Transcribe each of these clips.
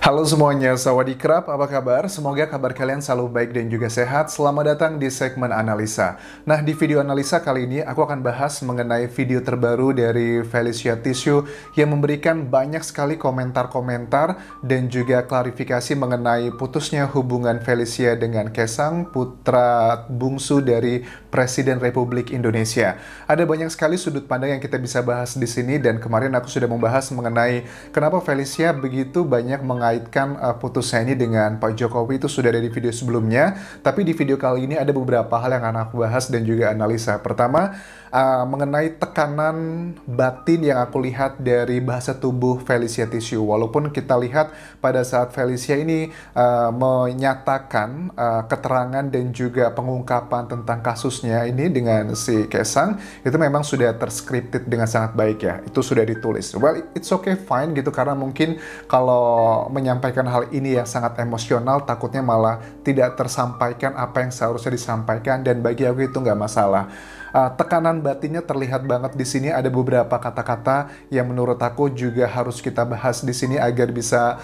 Halo semuanya, Sawadee-krap, apa kabar? Semoga kabar kalian selalu baik dan juga sehat. Selamat datang di segmen analisa. Nah, di video analisa kali ini aku akan bahas mengenai video terbaru dari Felicia Tissue yang memberikan banyak sekali komentar-komentar dan juga klarifikasi mengenai putusnya hubungan Felicia dengan Kaesang, putra bungsu dari Presiden Republik Indonesia. Ada banyak sekali sudut pandang yang kita bisa bahas di sini dan kemarin aku sudah membahas mengenai kenapa Felicia begitu banyak mengaitkan putusnya ini dengan Pak Jokowi. Itu sudah ada di video sebelumnya, tapi di video kali ini ada beberapa hal yang akan aku bahas dan juga analisa. Pertama, mengenai tekanan batin yang aku lihat dari bahasa tubuh Felicia Tissue. Walaupun kita lihat pada saat Felicia ini menyatakan keterangan dan juga pengungkapan tentang kasusnya ini dengan si Kaesang, itu memang sudah terskripted dengan sangat baik ya. Itu sudah ditulis. Well, it's okay, fine gitu, karena mungkin kalau menyampaikan hal ini yang sangat emosional, takutnya malah tidak tersampaikan apa yang seharusnya disampaikan, dan bagi aku itu nggak masalah. Tekanan batinnya terlihat banget di sini. Ada beberapa kata-kata yang menurut aku juga harus kita bahas di sini agar bisa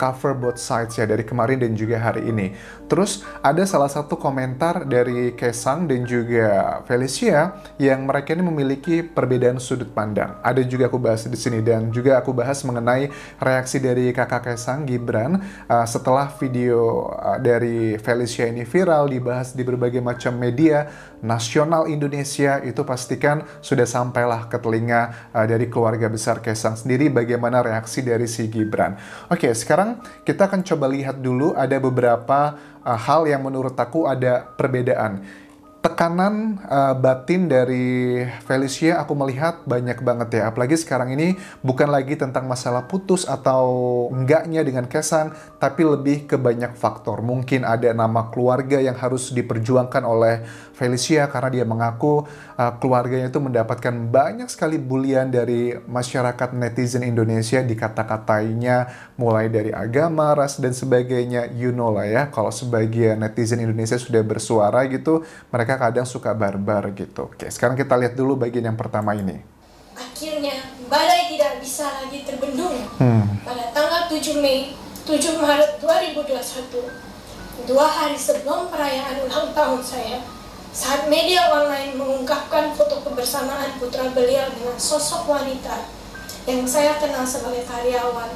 cover both sides ya, dari kemarin dan juga hari ini. Terus ada salah satu komentar dari Kaesang dan juga Felicia yang mereka ini memiliki perbedaan sudut pandang. Ada juga aku bahas di sini, dan juga aku bahas mengenai reaksi dari kakak Kaesang, Gibran, setelah video dari Felicia ini viral, dibahas di berbagai macam media nasional Indonesia. Itu pastikan sudah sampailah ke telinga dari keluarga besar Kaesang sendiri bagaimana reaksi dari si Gibran. Oke, sekarang kita akan coba lihat dulu ada beberapa hal yang menurut aku ada perbedaan. Tekanan batin dari Felicia aku melihat banyak banget ya. Apalagi sekarang ini bukan lagi tentang masalah putus atau enggaknya dengan Kaesang, tapi lebih ke banyak faktor. Mungkin ada nama keluarga yang harus diperjuangkan oleh Felicia karena dia mengaku keluarganya itu mendapatkan banyak sekali bulian dari masyarakat netizen Indonesia, dikata-katainya mulai dari agama, ras, dan sebagainya. You know lah ya, kalau sebagian netizen Indonesia sudah bersuara gitu, mereka kadang suka barbar gitu. Oke, sekarang kita lihat dulu bagian yang pertama ini. Akhirnya, badai tidak bisa lagi terbendung. Pada tanggal 7 Maret 2021, 2 hari sebelum perayaan ulang tahun saya, saat media online mengungkapkan foto kebersamaan putra beliau dengan sosok wanita yang saya kenal sebagai karyawan.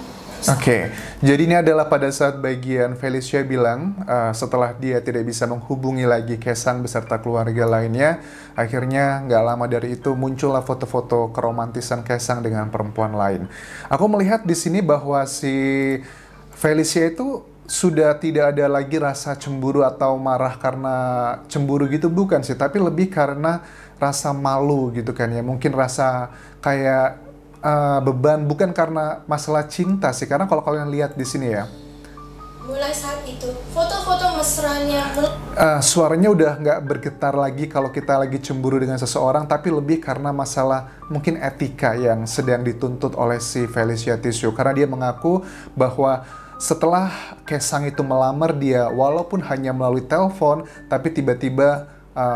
Oke, jadi ini adalah pada saat bagian Felicia bilang setelah dia tidak bisa menghubungi lagi Kaesang beserta keluarga lainnya, akhirnya nggak lama dari itu muncullah foto-foto keromantisan Kaesang dengan perempuan lain. Aku melihat di sini bahwa si Felicia itu sudah tidak ada lagi rasa cemburu atau marah karena cemburu gitu, bukan sih, tapi lebih karena rasa malu gitu kan ya, mungkin rasa kayak beban, bukan karena masalah cinta sih, karena kalau kalian lihat di sini ya, Mulai saat itu, foto-foto mesranya suaranya udah nggak bergetar lagi kalau kita lagi cemburu dengan seseorang, tapi lebih karena masalah mungkin etika yang sedang dituntut oleh si Felicia Tissue, karena dia mengaku bahwa setelah Kaesang itu melamar dia, walaupun hanya melalui telepon, tapi tiba-tiba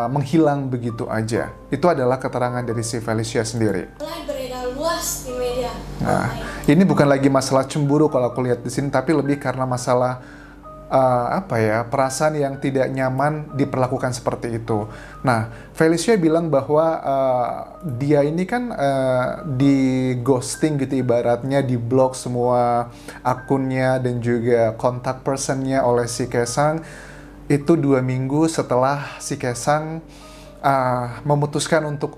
menghilang begitu aja. Itu adalah keterangan dari si Felicia sendiri. mulai beredar luas di media Nah, online. ini bukan lagi masalah cemburu kalau aku lihat di sini, tapi lebih karena masalah perasaan yang tidak nyaman diperlakukan seperti itu. Nah, Felicia bilang bahwa dia ini kan di ghosting gitu, ibaratnya di blok semua akunnya dan juga kontak personnya oleh si Kaesang. Itu 2 minggu setelah si Kaesang memutuskan untuk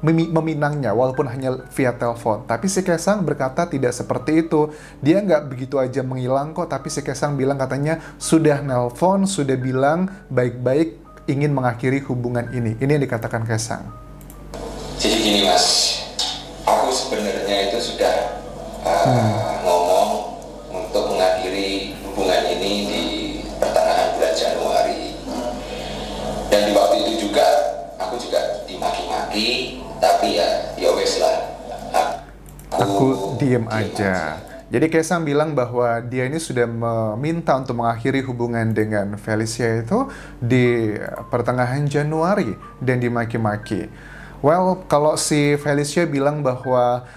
meminangnya, walaupun hanya via telepon. Tapi si Kaesang berkata tidak seperti itu. Dia nggak begitu aja menghilang kok, tapi si Kaesang bilang katanya sudah nelpon, sudah bilang baik-baik ingin mengakhiri hubungan ini. Ini yang dikatakan Kaesang. Jadi gini mas, aku sebenarnya itu sudah ngomong untuk mengakhiri hubungan ini di pertengahan bulan Januari. Dan di waktu itu juga aku juga dimaki-maki, tapi ya wes lah. Aku diem aja. Jadi Kaesang bilang bahwa dia ini sudah meminta untuk mengakhiri hubungan dengan Felicia itu di pertengahan Januari dan dimaki-maki. Well, kalau si Felicia bilang bahwa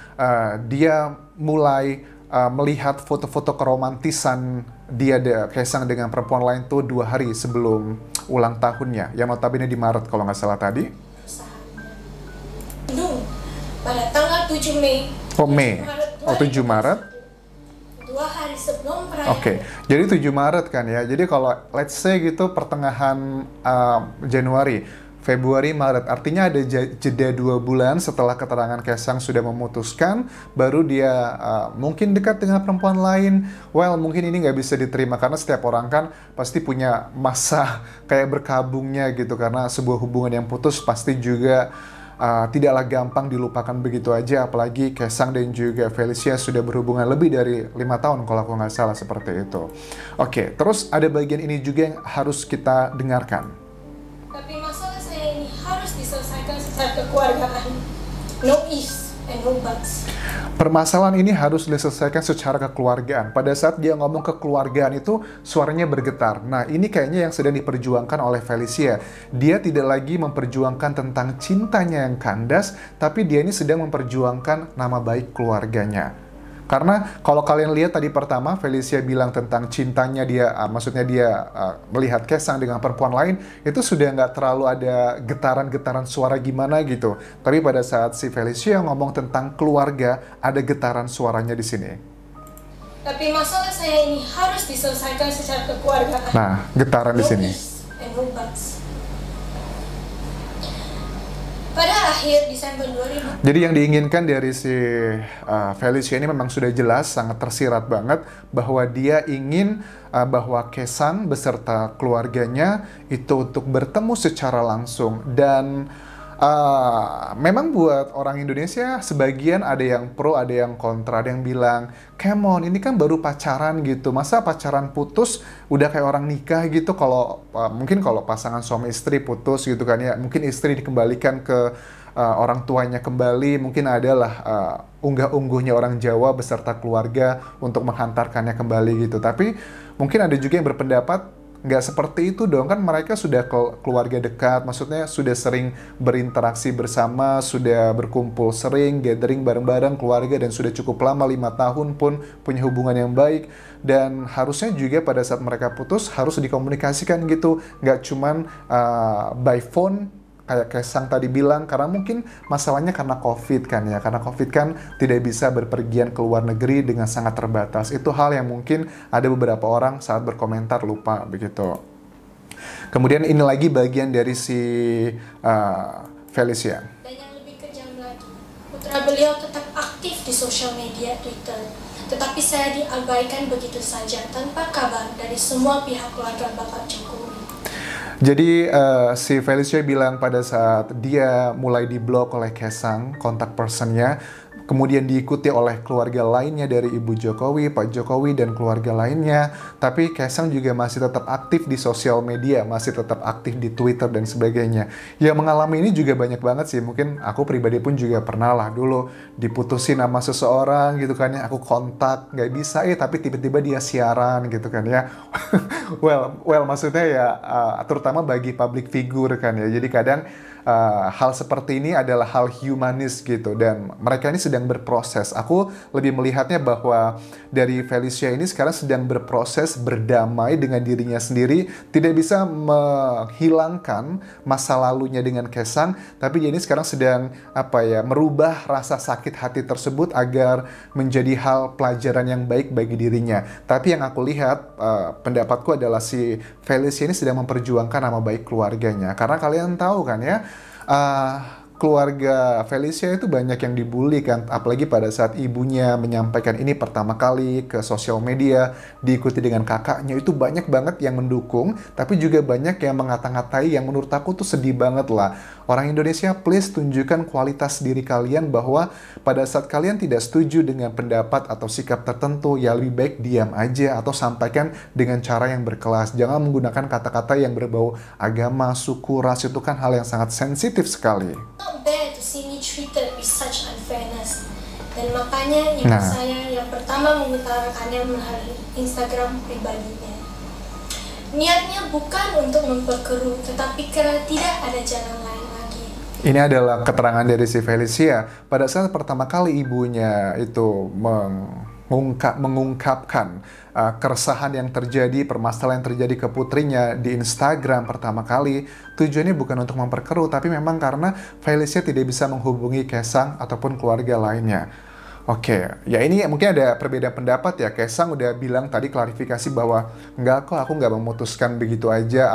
dia mulai melihat foto-foto keromantisan dia Kaisang dengan perempuan lain tuh 2 hari sebelum ulang tahunnya, yang notabene di Maret kalau nggak salah tadi. Pada tanggal 7 Mei. Oh, Mei. Oh, 7 Maret. 2 hari sebelum perayaan. Oke, jadi 7 Maret kan ya. Jadi kalau let's say gitu pertengahan Januari, Februari, Maret, artinya ada jeda 2 bulan setelah keterangan Kaisang sudah memutuskan, baru dia mungkin dekat dengan perempuan lain. Well, mungkin ini nggak bisa diterima karena setiap orang kan pasti punya masa kayak berkabungnya gitu, karena sebuah hubungan yang putus pasti juga tidaklah gampang dilupakan begitu aja, apalagi Kaisang dan juga Felicia sudah berhubungan lebih dari 5 tahun kalau aku nggak salah seperti itu. Oke, terus ada bagian ini juga yang harus kita dengarkan. Tapi masalah saya ini harus diselesaikan secara kekeluargaan. No ifs and no buts. Permasalahan ini harus diselesaikan secara kekeluargaan. Pada saat dia ngomong kekeluargaan itu, suaranya bergetar. Nah, ini kayaknya yang sedang diperjuangkan oleh Felicia. Dia tidak lagi memperjuangkan tentang cintanya yang kandas, tapi dia ini sedang memperjuangkan nama baik keluarganya. Karena kalau kalian lihat tadi pertama, Felicia bilang tentang cintanya dia, maksudnya dia melihat Kaisang dengan perempuan lain, itu sudah nggak terlalu ada getaran-getaran suara gimana gitu. Tapi pada saat si Felicia ngomong tentang keluarga, ada getaran suaranya di sini. Tapi masalah saya ini harus diselesaikan secara kekeluargaan. Nah, getaran di sini. Pada akhir Desember 2000. Jadi yang diinginkan dari si Felicia ini memang sudah jelas, sangat tersirat banget bahwa dia ingin bahwa Kaisang beserta keluarganya itu untuk bertemu secara langsung. Dan memang buat orang Indonesia sebagian ada yang pro, ada yang kontra, ada yang bilang, come on, ini kan baru pacaran gitu, masa pacaran putus udah kayak orang nikah gitu. Kalau mungkin kalau pasangan suami istri putus gitu kan ya, mungkin istri dikembalikan ke orang tuanya kembali, mungkin adalah unggah-ungguhnya orang Jawa beserta keluarga untuk menghantarkannya kembali gitu. Tapi mungkin ada juga yang berpendapat nggak seperti itu dong, kan mereka sudah keluarga dekat, maksudnya sudah sering berinteraksi bersama, sudah berkumpul sering, gathering bareng-bareng keluarga, dan sudah cukup lama, 5 tahun pun punya hubungan yang baik. Dan harusnya juga pada saat mereka putus harus dikomunikasikan gitu, nggak cuman by phone kayak Kaisang tadi bilang, karena mungkin masalahnya karena COVID kan ya, karena COVID kan tidak bisa berpergian ke luar negeri dengan sangat terbatas. Itu hal yang mungkin ada beberapa orang saat berkomentar lupa begitu. Kemudian ini lagi bagian dari si Felicia. Dan yang lebih kejam lagi, putra beliau tetap aktif di sosial media Twitter. Tetapi saya diabaikan begitu saja tanpa kabar dari semua pihak keluarga Bapak Jokowi. Jadi si Felicia bilang pada saat dia mulai diblok oleh Kaisang, kontak personnya, kemudian diikuti oleh keluarga lainnya dari Ibu Jokowi, Pak Jokowi, dan keluarga lainnya. Tapi Kaisang juga masih tetap aktif di sosial media, masih tetap aktif di Twitter dan sebagainya. Yang mengalami ini juga banyak banget sih. Mungkin aku pribadi pun juga pernah lah dulu diputusin sama seseorang gitu kan ya. Aku kontak, nggak bisa tapi tiba-tiba dia siaran gitu kan ya. well maksudnya ya terutama bagi public figure kan ya. Jadi kadang hal seperti ini adalah hal humanis gitu, dan mereka ini sedang berproses. Aku lebih melihatnya bahwa dari Felicia ini sekarang sedang berproses berdamai dengan dirinya sendiri, tidak bisa menghilangkan masa lalunya dengan Kaisang, tapi dia ini sekarang sedang merubah rasa sakit hati tersebut agar menjadi hal pelajaran yang baik bagi dirinya. Tapi yang aku lihat, pendapatku adalah si Felicia ini sedang memperjuangkan nama baik keluarganya, karena kalian tahu kan ya, keluarga Felicia itu banyak yang dibully kan, apalagi pada saat ibunya menyampaikan ini pertama kali ke sosial media, diikuti dengan kakaknya, itu banyak banget yang mendukung, tapi juga banyak yang mengata-ngatai, yang menurut aku tuh sedih banget lah. Orang Indonesia, please tunjukkan kualitas diri kalian, bahwa pada saat kalian tidak setuju dengan pendapat atau sikap tertentu, ya lebih baik diam aja atau sampaikan dengan cara yang berkelas. Jangan menggunakan kata-kata yang berbau agama, suku, ras, itu kan hal yang sangat sensitif sekali. Not bad to see me treated with such unfairness. Dan makanya ibu saya yang pertama mengutarakannya melalui Instagram pribadinya. Niatnya bukan untuk memperkeruh, tetapi karena tidak ada jalan lain lagi. Ini adalah keterangan dari si Felicia. Pada saat pertama kali ibunya itu mengungkapkan keresahan yang terjadi, permasalahan yang terjadi ke putrinya di Instagram pertama kali, tujuannya bukan untuk memperkeruh, tapi memang karena Felicia tidak bisa menghubungi Kaesang ataupun keluarga lainnya. Oke, ya ini mungkin ada perbedaan pendapat ya. Kaesang udah bilang tadi klarifikasi bahwa enggak kok, aku nggak memutuskan begitu aja,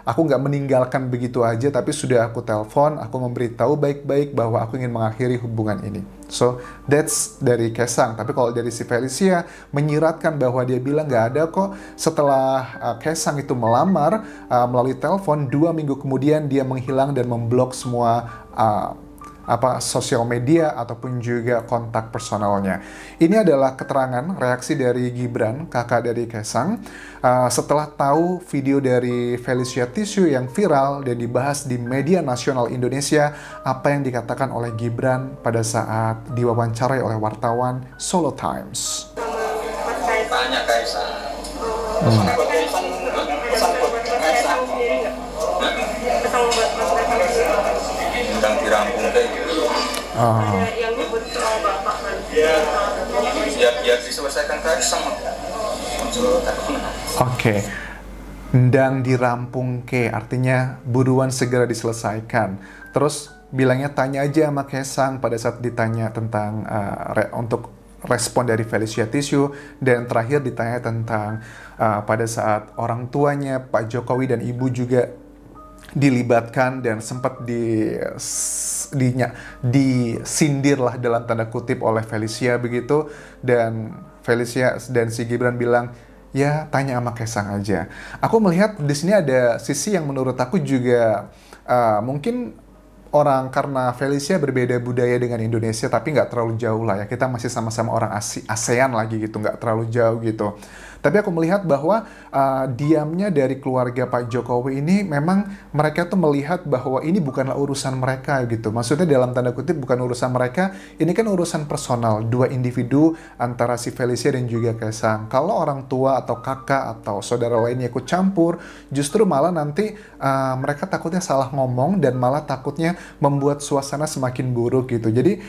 aku nggak meninggalkan begitu aja, tapi sudah aku telepon, aku memberitahu baik-baik bahwa aku ingin mengakhiri hubungan ini. So, that's dari Kaesang. Tapi kalau dari si Felicia menyiratkan bahwa dia bilang nggak ada kok, setelah Kaesang itu melamar melalui telepon, 2 minggu kemudian dia menghilang dan memblok semua sosial media ataupun juga kontak personalnya. Ini adalah keterangan reaksi dari Gibran, kakak dari Kaesang, setelah tahu video dari Felicia Tisu yang viral dan dibahas di media nasional Indonesia, apa yang dikatakan oleh Gibran pada saat diwawancarai oleh wartawan Solo Times. Tanya Kaesang. Tentang dirampung kayak gitu. Yang dibutuhkan oleh Bapak kan. Ya diselesaikan Kaesang. Oke. Ndang dirampung ke, artinya buruan segera diselesaikan. Terus bilangnya tanya aja sama Kaesang pada saat ditanya tentang untuk respon dari Felicia Tisu, dan terakhir ditanya tentang pada saat orang tuanya Pak Jokowi dan Ibu juga dilibatkan dan sempat disindir lah dalam tanda kutip oleh Felicia begitu, dan Felicia dan si Gibran bilang ya tanya sama Kaesang aja. Aku melihat di sini ada sisi yang menurut aku juga mungkin orang, karena Felicia berbeda budaya dengan Indonesia, tapi nggak terlalu jauh lah ya. Kita masih sama-sama orang ASEAN lagi gitu, nggak terlalu jauh gitu. Tapi aku melihat bahwa diamnya dari keluarga Pak Jokowi ini memang mereka tuh melihat bahwa ini bukanlah urusan mereka gitu. Maksudnya dalam tanda kutip bukan urusan mereka, ini kan urusan personal, dua individu antara si Felicia dan juga Kaesang. Kalau orang tua atau kakak atau saudara lainnya ikut campur, justru malah nanti mereka takutnya salah ngomong dan malah takutnya membuat suasana semakin buruk gitu. Jadi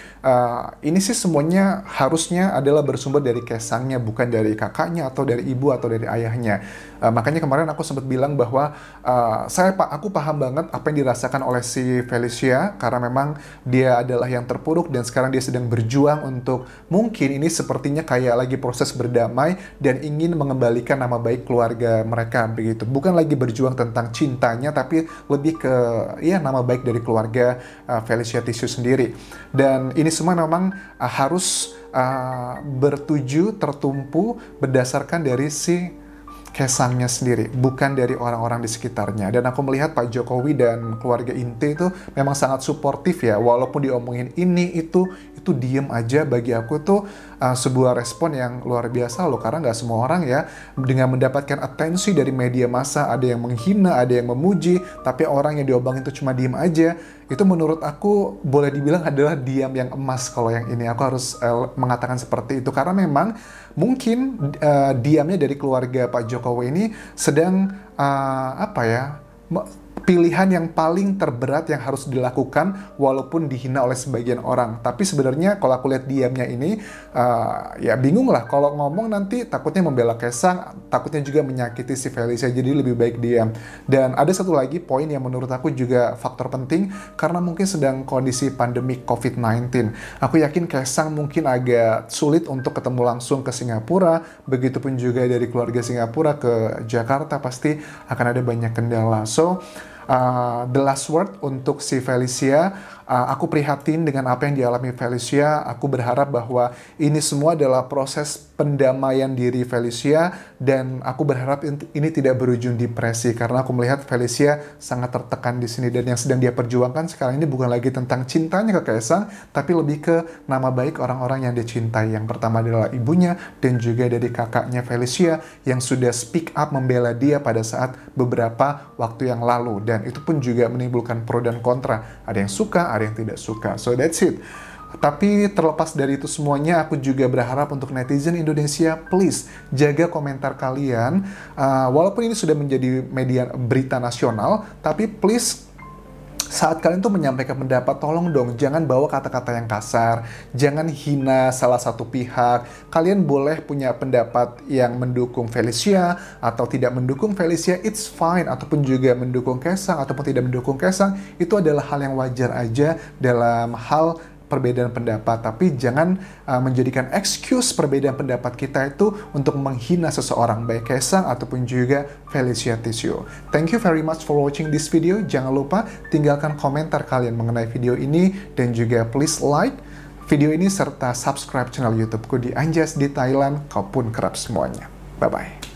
ini sih semuanya harusnya adalah bersumber dari Kaesangnya, bukan dari kakaknya atau dari ibu atau dari ayahnya. Makanya kemarin aku sempat bilang bahwa aku paham banget apa yang dirasakan oleh si Felicia, karena memang dia adalah yang terpuruk dan sekarang dia sedang berjuang untuk, mungkin ini sepertinya kayak lagi proses berdamai dan ingin mengembalikan nama baik keluarga mereka begitu. Bukan lagi berjuang tentang cintanya, tapi lebih ke nama baik dari keluarga Felicia Tisu sendiri. Dan ini semua memang harus tertumpu berdasarkan dari si Kaesangnya sendiri, bukan dari orang-orang di sekitarnya. Dan aku melihat Pak Jokowi dan keluarga inti itu memang sangat suportif ya, walaupun diomongin ini itu diem aja. Bagi aku tuh sebuah respon yang luar biasa loh, karena nggak semua orang ya dengan mendapatkan atensi dari media massa, ada yang menghina, ada yang memuji, tapi orang yang diomongin itu cuma diem aja. Itu menurut aku boleh dibilang adalah diam yang emas. Kalau yang ini aku harus mengatakan seperti itu, karena memang mungkin diamnya dari keluarga Pak Jokowi ini sedang pilihan yang paling terberat yang harus dilakukan walaupun dihina oleh sebagian orang. Tapi sebenarnya kalau aku lihat diamnya ini, ya bingung lah. Kalau ngomong nanti takutnya membela Kaesang, takutnya juga menyakiti si Felicia, jadi lebih baik diam. Dan ada satu lagi poin yang menurut aku juga faktor penting, karena mungkin sedang kondisi pandemi COVID-19. Aku yakin Kaesang mungkin agak sulit untuk ketemu langsung ke Singapura, begitupun juga dari keluarga Singapura ke Jakarta pasti akan ada banyak kendala. So, the last word untuk si Felicia, aku prihatin dengan apa yang dialami Felicia. Aku berharap bahwa ini semua adalah proses pendamaian diri Felicia, dan aku berharap ini tidak berujung depresi, karena aku melihat Felicia sangat tertekan di sini, dan yang sedang dia perjuangkan sekarang ini bukan lagi tentang cintanya ke Kaesang, tapi lebih ke nama baik orang-orang yang dia cintai. Yang pertama adalah ibunya dan juga dari kakaknya Felicia yang sudah speak up membela dia pada saat beberapa waktu yang lalu, dan itu pun juga menimbulkan pro dan kontra. Ada yang suka, ada yang tidak suka. So that's it. Tapi terlepas dari itu semuanya, aku juga berharap untuk netizen Indonesia, please jaga komentar kalian. Walaupun ini sudah menjadi media berita nasional, tapi please saat kalian tuh menyampaikan pendapat, tolong dong jangan bawa kata-kata yang kasar, jangan hina salah satu pihak. Kalian boleh punya pendapat yang mendukung Felicia atau tidak mendukung Felicia, it's fine. Ataupun juga mendukung Kaesang ataupun tidak mendukung Kaesang, itu adalah hal yang wajar aja dalam hal perbedaan pendapat. Tapi jangan menjadikan excuse perbedaan pendapat kita itu untuk menghina seseorang, baik Kaesang ataupun juga Felicia Tissue. Thank you very much for watching this video. Jangan lupa tinggalkan komentar kalian mengenai video ini, dan juga please like video ini serta subscribe channel YouTubeku di Anjas di Thailand. Kau pun kerap semuanya. Bye-bye.